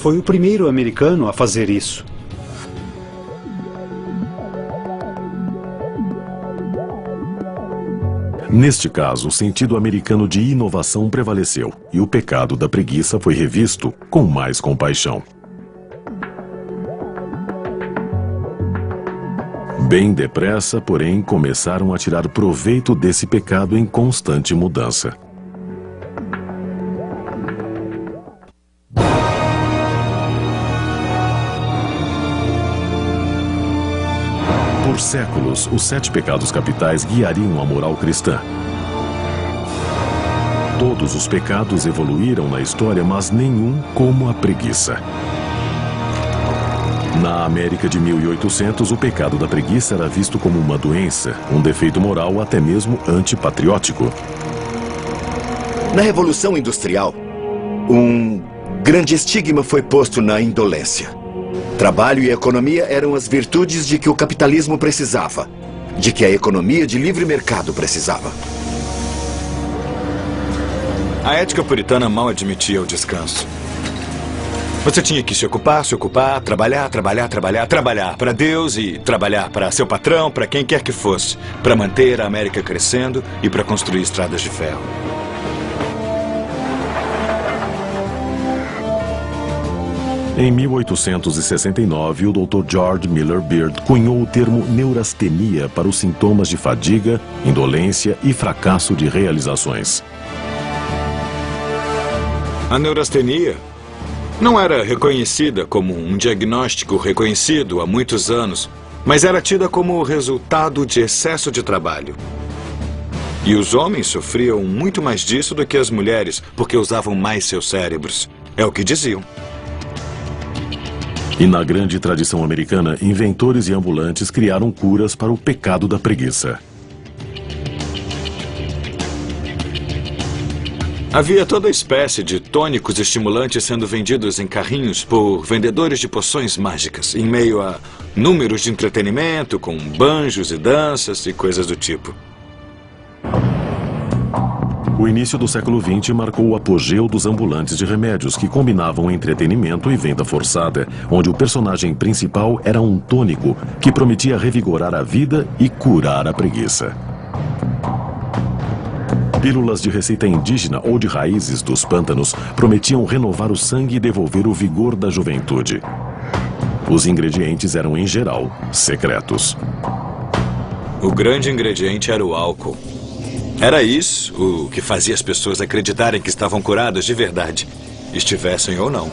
foi o primeiro americano a fazer isso. Neste caso, o sentido americano de inovação prevaleceu e o pecado da preguiça foi revisto com mais compaixão. Bem depressa, porém, começaram a tirar proveito desse pecado em constante mudança. Por séculos, os 7 pecados capitais guiariam a moral cristã. Todos os pecados evoluíram na história, mas nenhum como a preguiça. Na América de 1800, o pecado da preguiça era visto como uma doença, um defeito moral até mesmo antipatriótico. Na Revolução Industrial, um grande estigma foi posto na indolência. Trabalho e economia eram as virtudes de que o capitalismo precisava, de que a economia de livre mercado precisava. A ética puritana mal admitia o descanso. Você tinha que se ocupar, trabalhar para Deus e trabalhar para seu patrão, para quem quer que fosse, para manter a América crescendo e para construir estradas de ferro. Em 1869, o Dr. George Miller Beard cunhou o termo neurastenia para os sintomas de fadiga, indolência e fracasso de realizações. A neurastenia não era reconhecida como um diagnóstico reconhecido há muitos anos, mas era tida como o resultado de excesso de trabalho. E os homens sofriam muito mais disso do que as mulheres, porque usavam mais seus cérebros. É o que diziam. E na grande tradição americana, inventores e ambulantes criaram curas para o pecado da preguiça. Havia toda espécie de tônicos estimulantes sendo vendidos em carrinhos por vendedores de poções mágicas, em meio a números de entretenimento, com banjos e danças e coisas do tipo. O início do século XX marcou o apogeu dos ambulantes de remédios, que combinavam entretenimento e venda forçada, onde o personagem principal era um tônico que prometia revigorar a vida e curar a preguiça. Pílulas de receita indígena ou de raízes dos pântanos prometiam renovar o sangue e devolver o vigor da juventude. Os ingredientes eram, em geral, secretos. O grande ingrediente era o álcool. Era isso o que fazia as pessoas acreditarem que estavam curadas de verdade, estivessem ou não.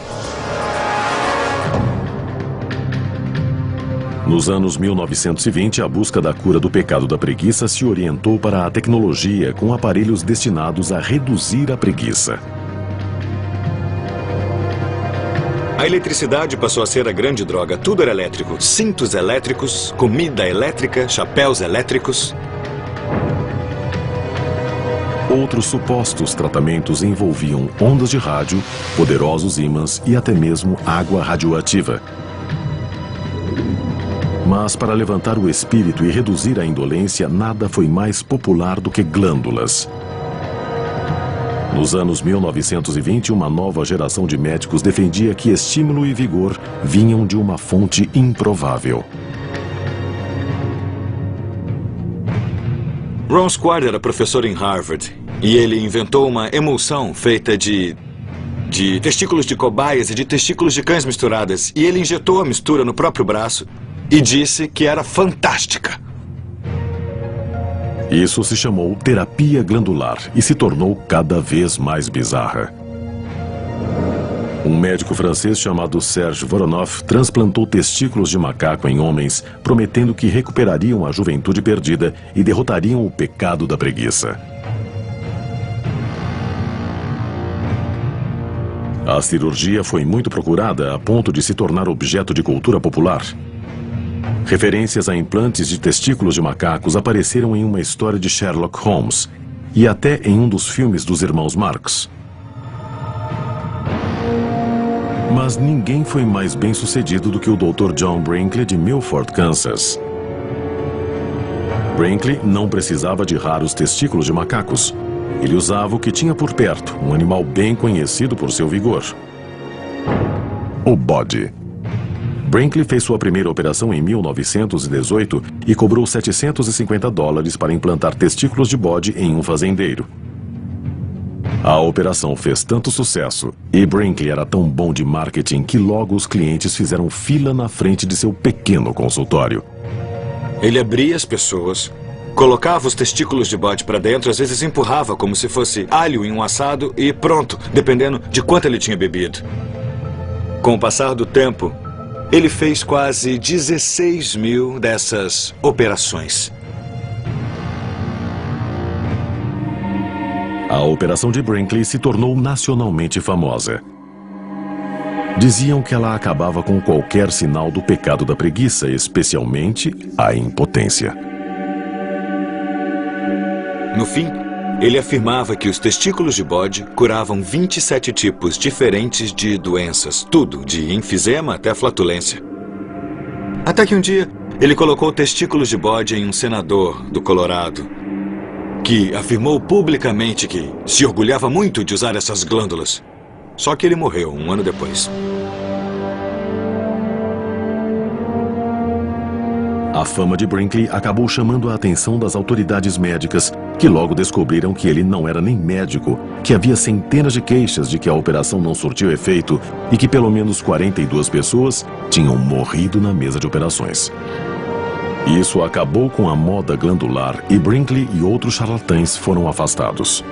Nos anos 1920, a busca da cura do pecado da preguiça se orientou para a tecnologia com aparelhos destinados a reduzir a preguiça. A eletricidade passou a ser a grande droga. Tudo era elétrico. Cintos elétricos, comida elétrica, chapéus elétricos. Outros supostos tratamentos envolviam ondas de rádio, poderosos ímãs e até mesmo água radioativa. Mas para levantar o espírito e reduzir a indolência, nada foi mais popular do que glândulas. Nos anos 1920, uma nova geração de médicos defendia que estímulo e vigor vinham de uma fonte improvável. Ron Squad era professor em Harvard e ele inventou uma emulsão feita de testículos de cobaias e de testículos de cães misturadas. E ele injetou a mistura no próprio braço e disse que era fantástica. Isso se chamou terapia glandular e se tornou cada vez mais bizarra. Um médico francês chamado Serge Voronoff transplantou testículos de macaco em homens, prometendo que recuperariam a juventude perdida e derrotariam o pecado da preguiça. A cirurgia foi muito procurada a ponto de se tornar objeto de cultura popular. Referências a implantes de testículos de macacos apareceram em uma história de Sherlock Holmes e até em um dos filmes dos irmãos Marx. Mas ninguém foi mais bem-sucedido do que o Dr. John Brinkley de Milford, Kansas. Brinkley não precisava de raros testículos de macacos. Ele usava o que tinha por perto, um animal bem conhecido por seu vigor. o bode. Brinkley fez sua primeira operação em 1918 e cobrou $750 para implantar testículos de bode em um fazendeiro. A operação fez tanto sucesso e Brinkley era tão bom de marketing que logo os clientes fizeram fila na frente de seu pequeno consultório. Ele abria as pessoas, colocava os testículos de bode para dentro, às vezes empurrava como se fosse alho em um assado e pronto, dependendo de quanto ele tinha bebido. Com o passar do tempo, ele fez quase 16 mil dessas operações. A operação de Brinkley se tornou nacionalmente famosa. Diziam que ela acabava com qualquer sinal do pecado da preguiça, especialmente a impotência. No fim, ele afirmava que os testículos de bode curavam 27 tipos diferentes de doenças, tudo, de enfisema até flatulência. Até que um dia, ele colocou testículos de bode em um senador do Colorado, que afirmou publicamente que se orgulhava muito de usar essas glândulas. Só que ele morreu um ano depois. A fama de Brinkley acabou chamando a atenção das autoridades médicas, que logo descobriram que ele não era nem médico, que havia centenas de queixas de que a operação não surtiu efeito e que pelo menos 42 pessoas tinham morrido na mesa de operações. Isso acabou com a moda glandular e Brinkley e outros charlatães foram afastados.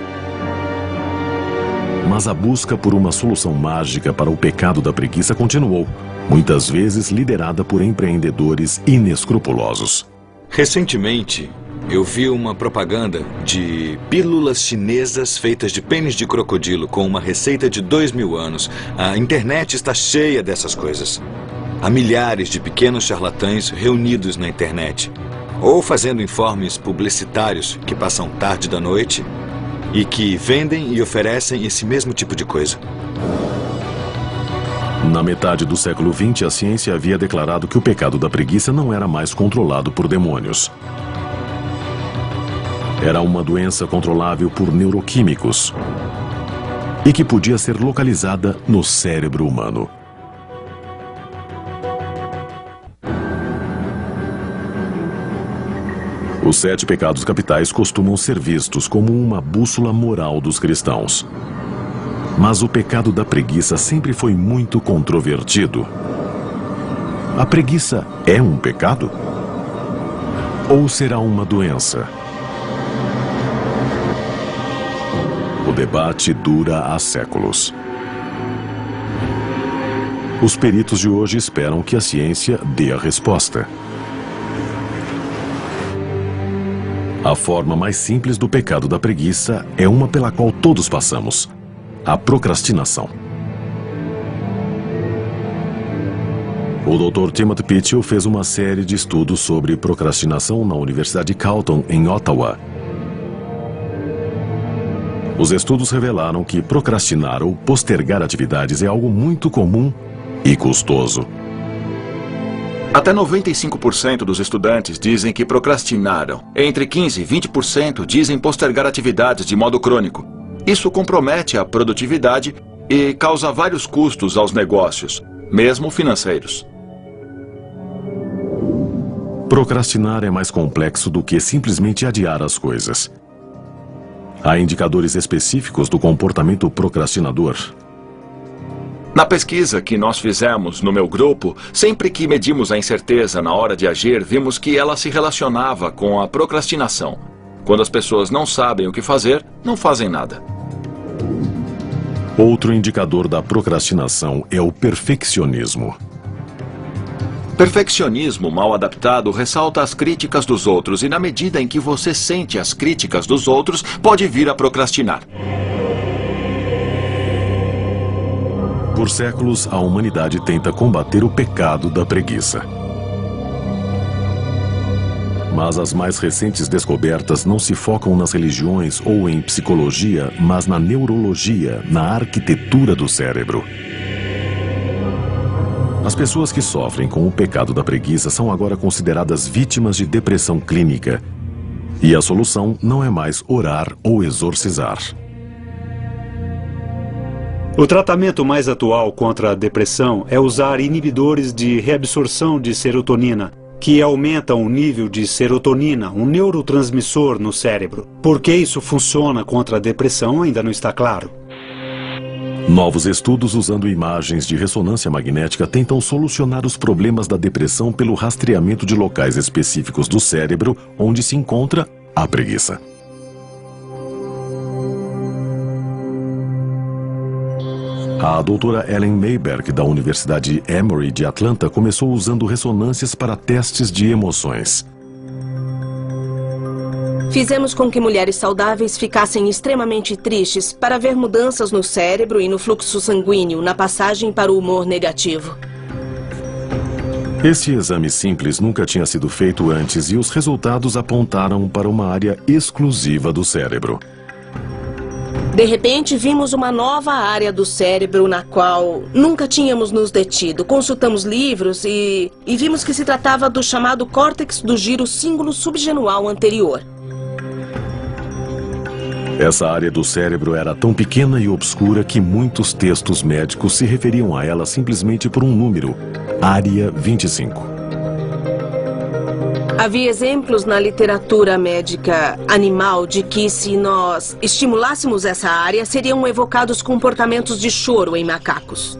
Mas a busca por uma solução mágica para o pecado da preguiça continuou, muitas vezes liderada por empreendedores inescrupulosos. Recentemente, eu vi uma propaganda de pílulas chinesas feitas de pênis de crocodilo com uma receita de 2000 anos. A internet está cheia dessas coisas. Há milhares de pequenos charlatães reunidos na internet, ou fazendo informes publicitários que passam tarde da noite e que vendem e oferecem esse mesmo tipo de coisa. Na metade do século XX, a ciência havia declarado que o pecado da preguiça não era mais controlado por demônios. Era uma doença controlável por neuroquímicos e que podia ser localizada no cérebro humano. Os 7 pecados capitais costumam ser vistos como uma bússola moral dos cristãos. Mas o pecado da preguiça sempre foi muito controvertido. A preguiça é um pecado? Ou será uma doença? O debate dura há séculos. Os peritos de hoje esperam que a ciência dê a resposta. A forma mais simples do pecado da preguiça é uma pela qual todos passamos: a procrastinação. O Dr. Timothy Pitchell fez uma série de estudos sobre procrastinação na Universidade de Carleton, em Ottawa. Os estudos revelaram que procrastinar ou postergar atividades é algo muito comum e custoso. Até 95% dos estudantes dizem que procrastinaram. Entre 15% e 20% dizem postergar atividades de modo crônico. Isso compromete a produtividade e causa vários custos aos negócios, mesmo financeiros. Procrastinar é mais complexo do que simplesmente adiar as coisas. Há indicadores específicos do comportamento procrastinador. Na pesquisa que nós fizemos no meu grupo, sempre que medimos a incerteza na hora de agir, vimos que ela se relacionava com a procrastinação. Quando as pessoas não sabem o que fazer, não fazem nada. Outro indicador da procrastinação é o perfeccionismo. Perfeccionismo mal adaptado ressalta as críticas dos outros e, na medida em que você sente as críticas dos outros, pode vir a procrastinar. Por séculos, a humanidade tenta combater o pecado da preguiça. Mas as mais recentes descobertas não se focam nas religiões ou em psicologia, mas na neurologia, na arquitetura do cérebro. As pessoas que sofrem com o pecado da preguiça são agora consideradas vítimas de depressão clínica. E a solução não é mais orar ou exorcizar. O tratamento mais atual contra a depressão é usar inibidores de reabsorção de serotonina, que aumentam o nível de serotonina, um neurotransmissor no cérebro. Por que isso funciona contra a depressão ainda não está claro. Novos estudos usando imagens de ressonância magnética tentam solucionar os problemas da depressão pelo rastreamento de locais específicos do cérebro onde se encontra a preguiça. A doutora Ellen Mayberg, da Universidade Emory de Atlanta, começou usando ressonâncias para testes de emoções. Fizemos com que mulheres saudáveis ficassem extremamente tristes para ver mudanças no cérebro e no fluxo sanguíneo na passagem para o humor negativo. Este exame simples nunca tinha sido feito antes e os resultados apontaram para uma área exclusiva do cérebro. De repente, vimos uma nova área do cérebro na qual nunca tínhamos nos detido. Consultamos livros e vimos que se tratava do chamado córtex do giro cíngulo subgenual anterior. Essa área do cérebro era tão pequena e obscura que muitos textos médicos se referiam a ela simplesmente por um número, área 25. Havia exemplos na literatura médica animal de que, se nós estimulássemos essa área, seriam evocados comportamentos de choro em macacos.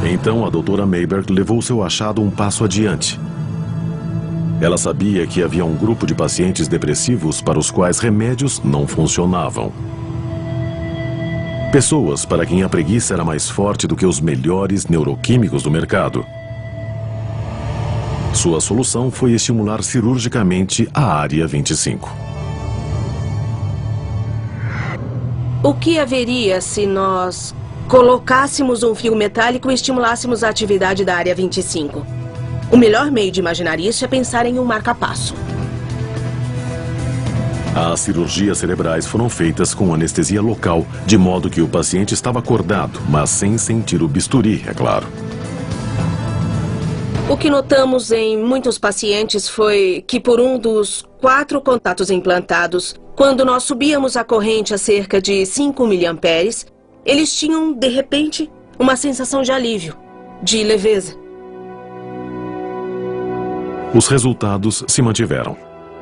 Então a doutora Mayberg levou seu achado um passo adiante. Ela sabia que havia um grupo de pacientes depressivos para os quais remédios não funcionavam. Pessoas para quem a preguiça era mais forte do que os melhores neuroquímicos do mercado. Sua solução foi estimular cirurgicamente a área 25. O que haveria se nós colocássemos um fio metálico e estimulássemos a atividade da área 25? O melhor meio de imaginar isso é pensar em um marca-passo. As cirurgias cerebrais foram feitas com anestesia local, de modo que o paciente estava acordado, mas sem sentir o bisturi, é claro. O que notamos em muitos pacientes foi que, por um dos 4 contatos implantados, quando nós subíamos a corrente a cerca de 5 miliamperes, eles tinham, de repente, uma sensação de alívio, de leveza. Os resultados se mantiveram.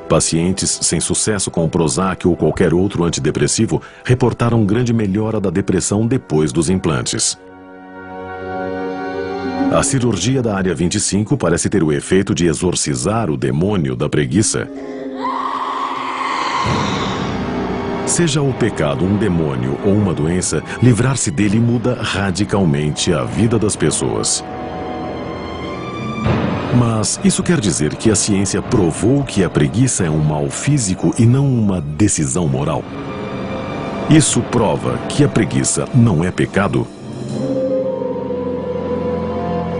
Pacientes sem sucesso com o Prozac ou qualquer outro antidepressivo reportaram grande melhora da depressão depois dos implantes. A cirurgia da área 25 parece ter o efeito de exorcizar o demônio da preguiça. Seja o pecado um demônio ou uma doença, livrar-se dele muda radicalmente a vida das pessoas. Mas isso quer dizer que a ciência provou que a preguiça é um mal físico e não uma decisão moral? Isso prova que a preguiça não é pecado?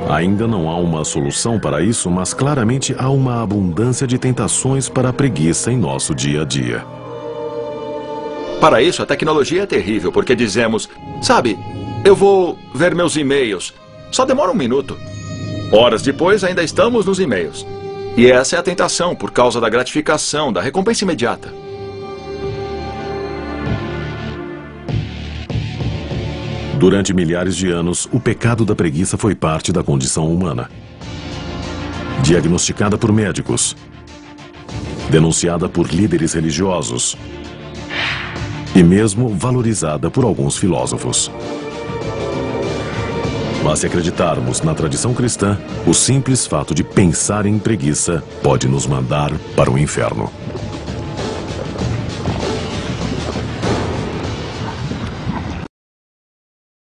Ainda não há uma solução para isso, mas claramente há uma abundância de tentações para a preguiça em nosso dia a dia. Para isso, a tecnologia é terrível, porque dizemos, sabe, eu vou ver meus e-mails. Só demora 1 minuto. Horas depois, ainda estamos nos e-mails. E essa é a tentação, por causa da gratificação, da recompensa imediata. Durante milhares de anos, o pecado da preguiça foi parte da condição humana. Diagnosticada por médicos, denunciada por líderes religiosos e mesmo valorizada por alguns filósofos. Mas se acreditarmos na tradição cristã, o simples fato de pensar em preguiça pode nos mandar para o inferno.